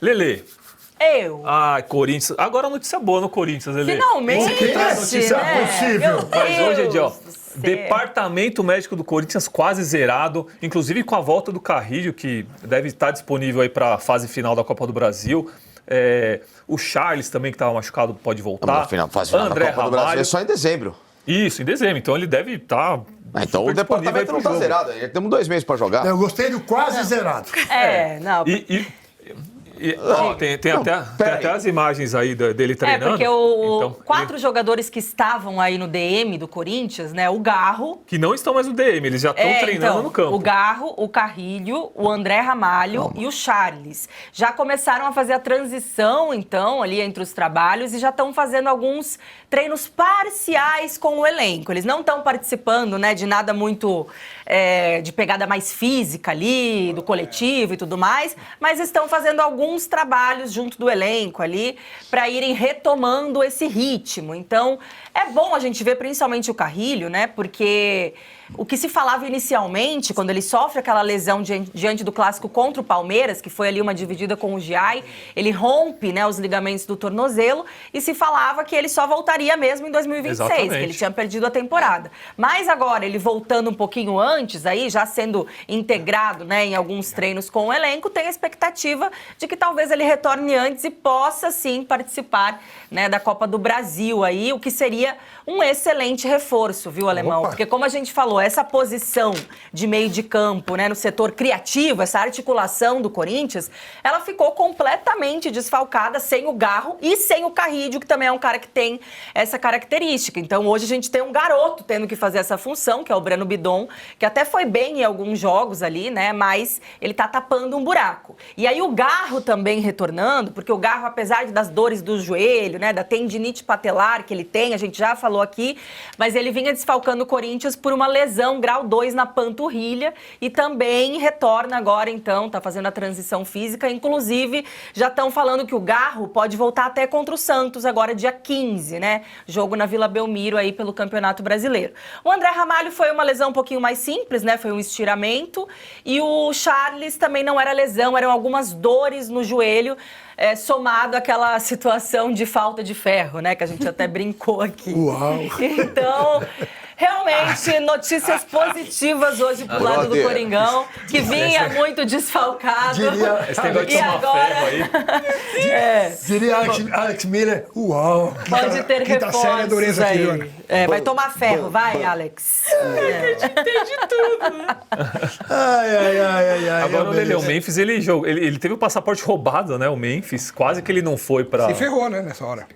Lelê. Eu. Corinthians. Agora notícia boa no Corinthians, Lelê. Finalmente, Que notícia possível. Mas hoje é dia, ó. Deus do céu. Departamento médico do Corinthians quase zerado, inclusive com a volta do Carrilho, que deve estar disponível aí para a fase final da Copa do Brasil. O Charles também, que estava machucado, pode voltar. Fase final André da Copa do Brasil Ramalho. é só em dezembro. Isso, em dezembro. Então ele deve estar. Então o departamento não está zerado. Temos 2 meses para jogar. Eu gostei do quase zerado. Não. Tem até as imagens aí dele treinando. Porque Então, 4 jogadores que estavam aí no DM do Corinthians, né? O Garro. que não estão mais no DM, eles já estão treinando no campo. O Garro, o Carrilho, o André Ramalho e o Charles. Já começaram a fazer a transição, então, ali entre os trabalhos e já estão fazendo alguns treinos parciais com o elenco. Eles não estão participando, né, de nada muito de pegada mais física ali, do coletivo e tudo mais, mas estão fazendo alguns trabalhos junto do elenco ali para irem retomando esse ritmo. Então, é bom a gente ver principalmente o Carrilho, né, porque o que se falava inicialmente, quando ele sofre aquela lesão diante do clássico contra o Palmeiras, que foi ali uma dividida com o Giai, ele rompe, né, os ligamentos do tornozelo e se falava que ele só voltaria mesmo em 2026, Exatamente. que ele tinha perdido a temporada. Mas agora, ele voltando um pouquinho antes, aí já sendo integrado, né, em alguns treinos com o elenco, tem a expectativa de que talvez ele retorne antes e possa, sim, participar, né, da Copa do Brasil aí, o que seria um excelente reforço, viu, Alemão? Opa. Porque como a gente falou, essa posição de meio de campo, né, no setor criativo, essa articulação do Corinthians, ela ficou completamente desfalcada sem o Garro e sem o Carrilho, que também é um cara que tem essa característica. Então, hoje a gente tem um garoto tendo que fazer essa função, que é o Breno Bidon, que até foi bem em alguns jogos ali, né, mas ele tá tapando um buraco. E aí o Garro também retornando, porque o Garro, apesar das dores do joelho, né, da tendinite patelar que ele tem, a gente já falou aqui, mas ele vinha desfalcando o Corinthians por uma lesão grau 2 na panturrilha e também retorna agora, então, tá fazendo a transição física. Inclusive, já estão falando que o Garro pode voltar até contra o Santos agora dia 15, né? Jogo na Vila Belmiro aí pelo Campeonato Brasileiro. O André Ramalho foi uma lesão um pouquinho mais simples, né? Foi um estiramento. E o Charles também não era lesão, eram algumas dores no joelho, somado àquela situação de falta de ferro, né? Que a gente até brincou aqui. Uau! Então, realmente, notícias positivas hoje pro lado do Coringão, que vinha muito desfalcado. Esse negócio de E tomar agora- ferro aí. Diria Alex Miller, uau! Pode ter Quinta série é reforços dureza aí. filhona. Vai tomar ferro, vai, Alex. Ai. Agora o Lelê, o beleza. Memphis, ele teve o passaporte roubado, né? O Memphis, quase que ele não foi pra... Se ferrou, né, nessa hora.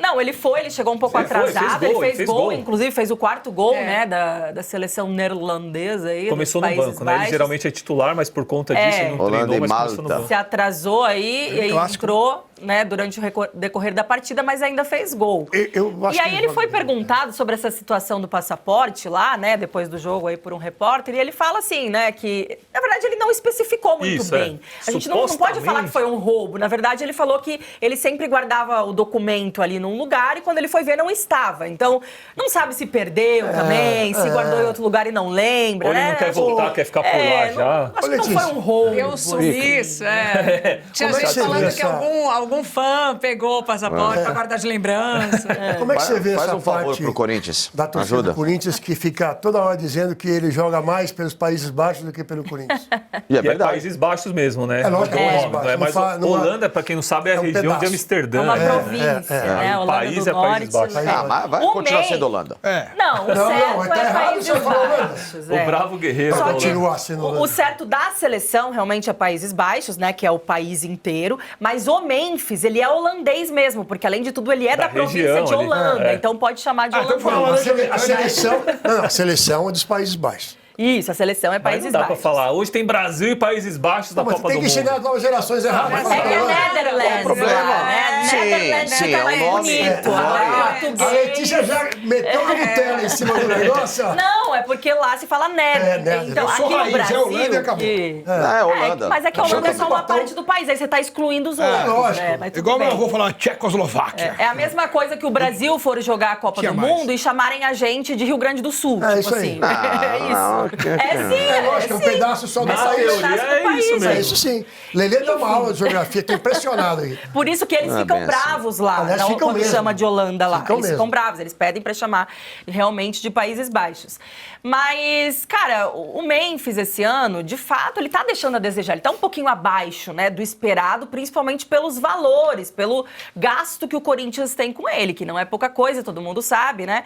Não, ele chegou um pouco Ele foi, atrasado, fez gol, ele fez gol, gol. inclusive fez o 4º gol, né, da seleção neerlandesa aí, Começou dos no Países banco, né? Ele Baixos. geralmente é titular, mas por conta disso ele não Holanda treinou, e mas começou no Malta. banco. Se atrasou aí e aí clássico. entrou, né, durante o decorrer da partida, mas ainda fez gol. Eu acho E aí que ele foi perguntado sobre essa situação do passaporte lá, né, depois do jogo aí por um repórter, e ele fala assim, né, que na verdade ele não especificou muito Isso, bem. A gente não pode Supostamente. falar que foi um roubo. Na verdade, ele falou que ele sempre guardava o documento ali num lugar e quando ele foi ver não estava. Então, não sabe se perdeu também, se guardou em outro lugar e não lembra, Ou ele né? não quer voltar, quer ficar por lá já. Acho que Olha, não foi um roubo. Eu sumi isso, é. Tinha Como é que gente você falando vê que essa- algum fã pegou o passaporte pra guardar de lembrança. Como é que você vê Faz essa um favor parte pro Corinthians. da torcida Ajuda. do Corinthians que fica toda hora dizendo que ele joga mais pelos Países Baixos do que pelo Corinthians? E é E é verdade. Países Baixos mesmo, né? É lógico que é Países Não Baixos. é mais Não fa- não- Holanda, pra quem não sabe, é a é um região pedaço. de É Amsterdã. uma né? província, né? O Holanda país do é Países Norte. Baixos. né? Ah, vai O continuar MEI- sendo Holanda. Não, o Não, certo tá é errado Países o senhor falar Holanda. Baixos. O bravo guerreiro Só da que Holanda. Continua sendo o Holanda. certo da seleção realmente é Países Baixos, né? Que é o país inteiro. Mas o Memphis, ele é holandês mesmo, porque além de tudo ele é da província região de ali. Holanda. É. Então pode chamar de então holandês. Não, falando a seleção, não, a seleção é dos Países Baixos. Isso, a seleção é Mas não Países dá pra Baixos. falar. Hoje tem Brasil e Países Baixos da Não, mas Copa tem do que Mundo. ensinar as novas gerações erradas. É que é Netherlands, problema? lá, né? Sim, Netherlands sim, fica é um mais nome- bonito. é, Agora, A português... Letícia já meteu a Nutella em cima do negócio, ó. Não, é porque lá se fala Netherlands. Netherlands. Então, Eu sou aqui no raiz, é Brasil... Holanda e acabou. É Holanda. Mas é que a Holanda é só uma Batão. parte do país, aí você tá excluindo os outros, lógico. né? Mas tudo Igual bem. meu avô falar Tchecoslováquia. É a mesma coisa que o Brasil for jogar a Copa Tinha do mais. Mundo e chamarem a gente de Rio Grande do Sul. É tipo isso aí. assim. É isso. É lógico, é um pedaço só do Na país. teoria é isso É mesmo. isso sim. Lelê dá uma aula de geografia, tô impressionado aí. Por isso que eles Não é ficam bem assim. bravos lá, Aliás, não, ficam quando mesmo. chama de Holanda lá. Ficam Eles mesmo. ficam bravos, eles pedem pra chamar realmente de Países Baixos. Mas, cara, o Memphis esse ano, de fato, ele tá deixando a desejar. Ele tá um pouquinho abaixo, né, do esperado, principalmente pelos valores, pelo gasto que o Corinthians tem com ele, que não é pouca coisa, todo mundo sabe, né?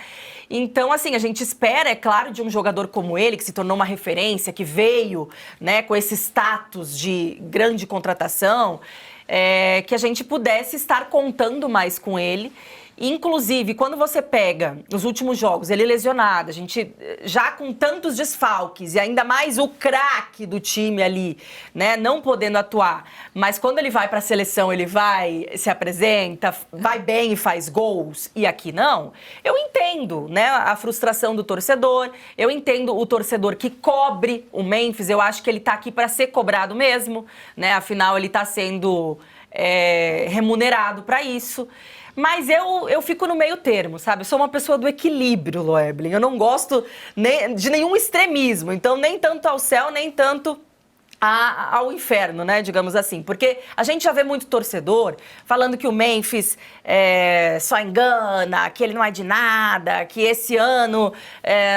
Então, assim, a gente espera, é claro, de um jogador como ele, que se tornou uma referência, que veio, né, com esse status de grande contratação, que a gente pudesse estar contando mais com ele. Inclusive, quando você pega nos últimos jogos, ele lesionado, a gente já com tantos desfalques e ainda mais o craque do time ali, né, não podendo atuar. Mas quando ele vai para a seleção, ele vai, se apresenta, vai bem e faz gols, e aqui não. Eu entendo, né, a frustração do torcedor, eu entendo o torcedor que cobre o Memphis, eu acho que ele tá aqui para ser cobrado mesmo, né, afinal ele tá sendo remunerado para isso. Mas eu fico no meio termo, sabe? Eu sou uma pessoa do equilíbrio, Loeblin. Eu não gosto de nenhum extremismo. Então, nem tanto ao céu, nem tanto ao inferno, né? Digamos assim. Porque a gente já vê muito torcedor falando que o Memphis só engana, que ele não é de nada, que esse ano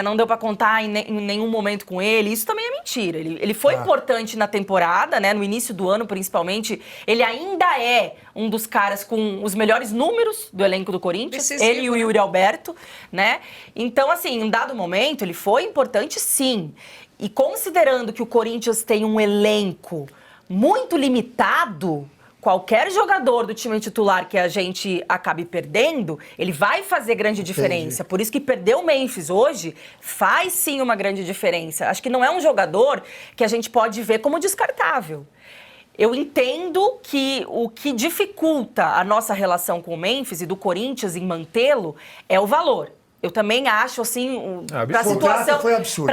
não deu pra contar em nenhum momento com ele. Isso também é mentira. Ele foi importante na temporada, né? No início do ano, principalmente. Ele ainda é um dos caras com os melhores números do elenco do Corinthians. Decisivo, ele e o Yuri Alberto, né? Então, assim, em um dado momento, ele foi importante, sim. E considerando que o Corinthians tem um elenco muito limitado, qualquer jogador do time titular que a gente acabe perdendo, ele vai fazer grande diferença. Por isso que perder o Memphis hoje faz sim uma grande diferença. Acho que não é um jogador que a gente pode ver como descartável. Eu entendo que o que dificulta a nossa relação com o Memphis e do Corinthians em mantê-lo é o valor. Eu também acho, assim, para a situação, foi absurdo,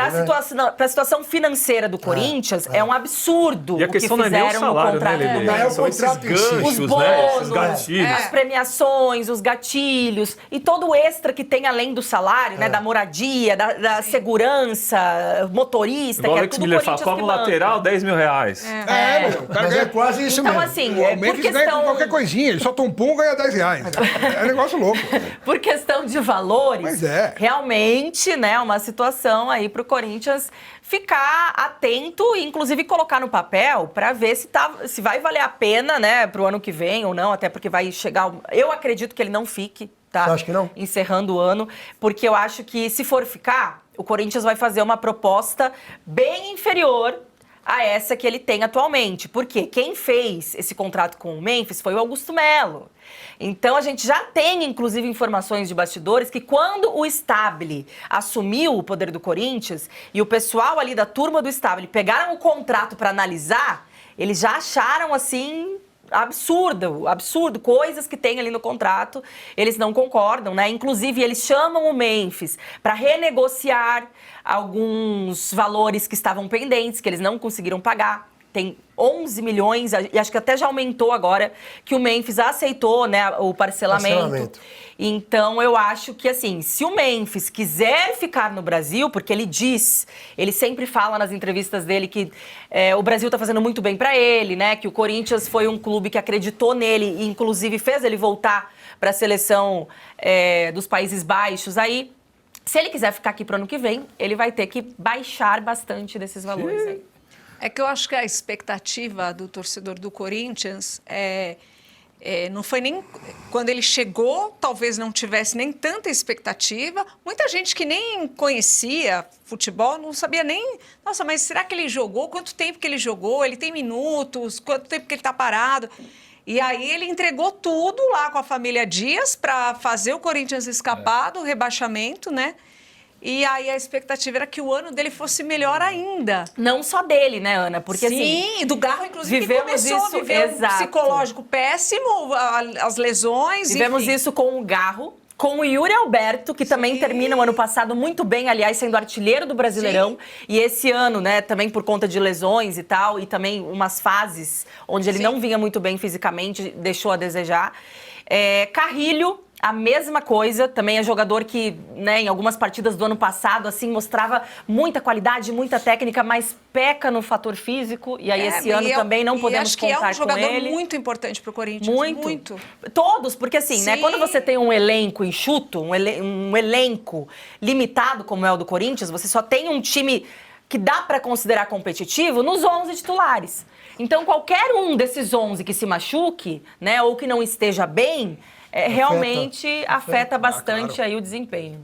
pra situação financeira do Corinthians, é um absurdo E a o que questão não é nem o fizeram no salário, contrato. né, Lelê? Não é o São esses contrato em si. ganchos, Os né? Esses bônus, gatilhos. as premiações, os gatilhos e todo o extra que tem além do salário, né? Da moradia, da segurança, motorista, Igual o que é Alex tudo Miller Corinthians fala, que como banca. lateral, 10 mil reais. Meu, o cara Mas ganha... é quase isso Então, mesmo. assim, O por Memphis ganha com questão... qualquer coisinha, ele solta um pum e ganha R$10. É negócio louco. Por questão de valores, Mas é. realmente, né, uma situação aí pro Corinthians ficar atento e, inclusive, colocar no papel para ver se vai valer a pena, né, pro ano que vem ou não, até porque vai chegar... Eu acredito que ele não fique, tá? Você acha que não? Encerrando o ano, porque eu acho que, se for ficar, o Corinthians vai fazer uma proposta bem inferior a essa que ele tem atualmente. Porque quem fez esse contrato com o Memphis foi o Augusto Melo. Então, a gente já tem, inclusive, informações de bastidores que quando o Stabile assumiu o poder do Corinthians e o pessoal ali da turma do Stabile pegaram o contrato para analisar, eles já acharam, assim... absurdo, coisas que tem ali no contrato, eles não concordam, né? Inclusive, eles chamam o Memphis para renegociar alguns valores que estavam pendentes, que eles não conseguiram pagar. Tem 11 milhões, e acho que até já aumentou agora, que o Memphis aceitou, né, o parcelamento. Então, eu acho que, assim, se o Memphis quiser ficar no Brasil, porque ele sempre fala nas entrevistas dele que o Brasil tá fazendo muito bem para ele, né, que o Corinthians foi um clube que acreditou nele e, inclusive, fez ele voltar para a seleção dos Países Baixos. Aí, se ele quiser ficar aqui pro ano que vem, ele vai ter que baixar bastante desses valores aí. É que eu acho que a expectativa do torcedor do Corinthians não foi nem... Quando ele chegou, talvez não tivesse nem tanta expectativa. Muita gente que nem conhecia futebol não sabia nem... Nossa, mas será que ele jogou? Quanto tempo que ele jogou? Ele tem minutos? Quanto tempo que ele está parado? E aí ele entregou tudo lá com a família Dias para fazer o Corinthians escapar do rebaixamento, né? E aí a expectativa era que o ano dele fosse melhor ainda. Não só dele, né, Ana? Porque, sim, assim, do Garro, inclusive, que vivemos começou isso, a viver exato. um psicológico péssimo, as lesões, vivemos enfim. isso com o Garro, com o Yuri Alberto, que também termina o ano passado muito bem, aliás, sendo artilheiro do Brasileirão. Sim. E esse ano, né, também por conta de lesões e tal, e também umas fases onde ele não vinha muito bem fisicamente, deixou a desejar. Carrilho, A mesma coisa, também é jogador que, né, em algumas partidas do ano passado, assim, mostrava muita qualidade, muita técnica, mas peca no fator físico. E aí esse ano também não podemos contar com ele. Acho que é um jogador muito importante para o Corinthians. Muito. Todos, porque assim, né, quando você tem um elenco enxuto, um elenco limitado como é o do Corinthians, você só tem um time que dá para considerar competitivo nos 11 titulares. Então, qualquer um desses 11 que se machuque, né, ou que não esteja bem, realmente afeta bastante aí o desempenho.